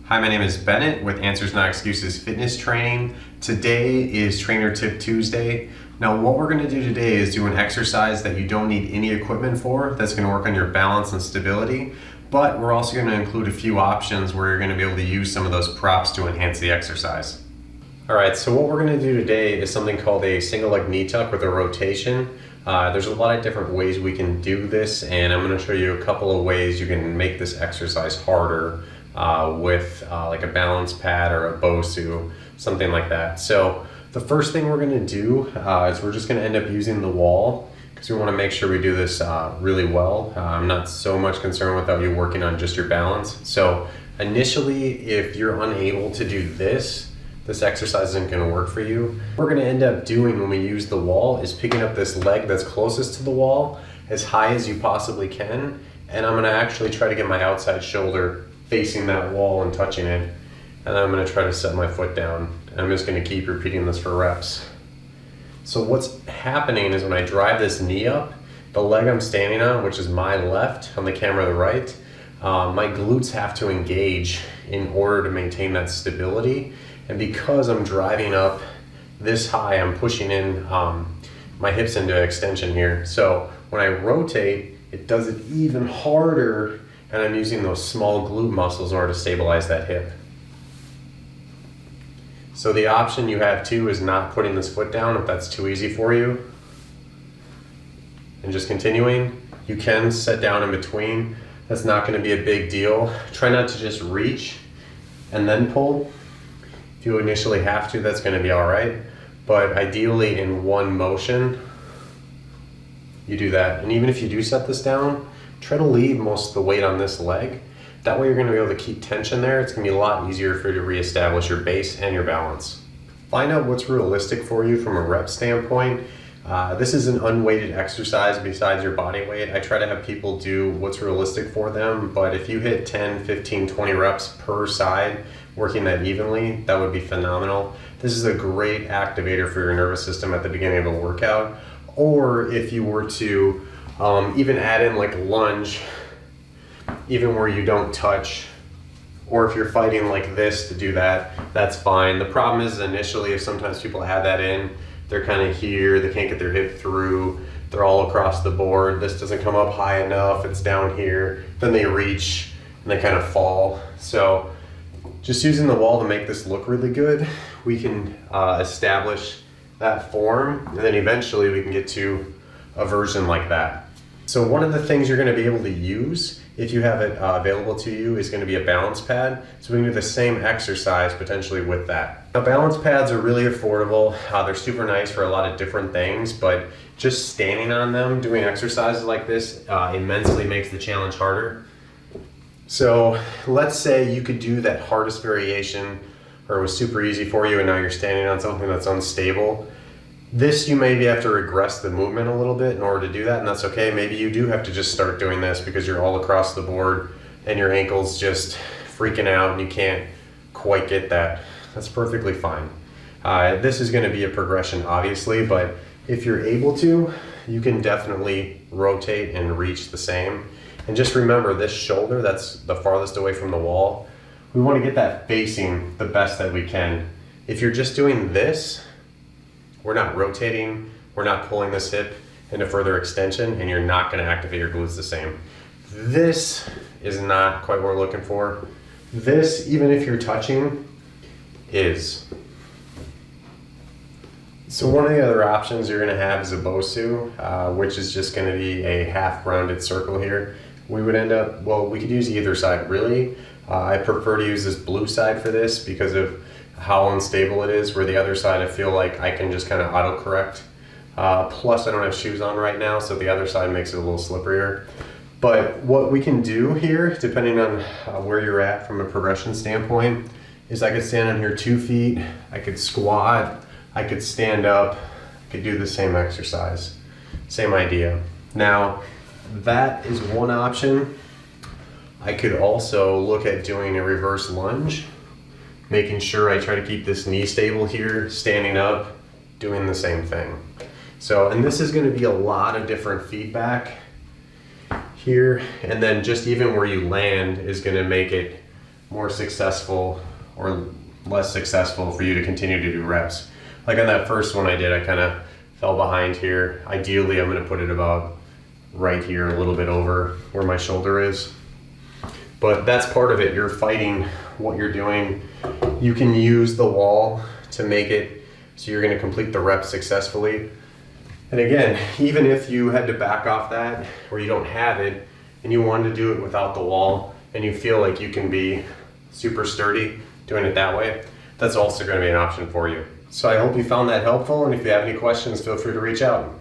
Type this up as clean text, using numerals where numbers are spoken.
Hi, my name is Bennett with Answers Not Excuses Fitness Training. Today is Trainer Tip Tuesday. Now what we're going to do today is do an exercise that you don't need any equipment for, that's going to work on your balance and stability, but we're also going to include a few options where you're going to be able to use some of those props to enhance the exercise. Alright, so what we're going to do today is something called a single leg knee tuck with a rotation. There's a lot of different ways we can do this, and I'm going to show you a couple of ways you can make this exercise harder with like a balance pad or a BOSU, something like that. So the first thing we're going to do is we're just going to end up using the wall because we want to make sure we do this really well. I'm not so much concerned without you working on just your balance. So initially, if you're unable to do this exercise isn't going to work for you. What we're going to end up doing when we use the wall is picking up this leg that's closest to the wall as high as you possibly can, and I'm going to actually try to get my outside shoulder facing that wall and touching it, and then I'm going to try to set my foot down, and I'm just going to keep repeating this for reps. So what's happening is when I drive this knee up, the leg I'm standing on, which is my left, on the camera the right, my glutes have to engage in order to maintain that stability. And because I'm driving up this high, I'm pushing in my hips into extension here. So when I rotate, it does it even harder, and I'm using those small glute muscles in order to stabilize that hip. So the option you have too is not putting this foot down if that's too easy for you. And just continuing. You can set down in between. That's not going to be a big deal. Try not to just reach and then pull. If you initially have to, that's going to be all right. But ideally in one motion, you do that. And even if you do set this down, try to leave most of the weight on this leg. That way you're going to be able to keep tension there. It's going to be a lot easier for you to reestablish your base and your balance. Find out what's realistic for you from a rep standpoint. This is an unweighted exercise besides your body weight. I try to have people do what's realistic for them, but if you hit 10, 15, 20 reps per side, working that evenly, that would be phenomenal. This is a great activator for your nervous system at the beginning of a workout. Or if you were to even add in like a lunge, even where you don't touch, or if you're fighting like this to do that, that's fine. The problem is initially, if sometimes people add that in, they're kind of here, they can't get their hip through, they're all across the board, this doesn't come up high enough, it's down here, then they reach and they kind of fall. So just using the wall to make this look really good, we can establish that form, and then eventually we can get to a version like that. So one of the things you're going to be able to use if you have it available to you is going to be a balance pad. So we can do the same exercise potentially with that. Now balance pads are really affordable. They're super nice for a lot of different things, but just standing on them doing exercises like this immensely makes the challenge harder. So let's say you could do that hardest variation, or it was super easy for you and now you're standing on something that's unstable. This, you maybe have to regress the movement a little bit in order to do that, and that's okay. Maybe you do have to just start doing this because you're all across the board and your ankle's just freaking out and you can't quite get that. That's perfectly fine. This is going to be a progression obviously, but if you're able to, you can definitely rotate and reach the same. And just remember, this shoulder that's the farthest away from the wall, we want to get that facing the best that we can. If you're just doing this, we're not rotating, we're not pulling this hip into further extension, and you're not going to activate your glutes the same. This is not quite what we're looking for. This, even if you're touching, is. So one of the other options you're going to have is a BOSU, which is just going to be a half rounded circle here. We would end up, well, we could use either side really. I prefer to use this blue side for this because of how unstable it is, where the other side I feel like I can just kind of auto-correct. Plus I don't have shoes on right now, so the other side makes it a little slipperier. But what we can do here, depending on where you're at from a progression standpoint, is I could stand on here 2 feet, I could squat, I could stand up, I could do the same exercise. Same idea. Now, that is one option. I could also look at doing a reverse lunge, making sure I try to keep this knee stable here, standing up, doing the same thing. So, and this is going to be a lot of different feedback here, and then just even where you land is going to make it more successful or less successful for you to continue to do reps. Like on that first one I did, I kind of fell behind here. Ideally, I'm going to put it about right here, a little bit over where my shoulder is. But that's part of it. You're fighting what you're doing. You can use the wall to make it so you're going to complete the rep successfully. And again, even if you had to back off that or you don't have it and you wanted to do it without the wall and you feel like you can be super sturdy doing it that way, that's also going to be an option for you. So I hope you found that helpful, and if you have any questions, feel free to reach out.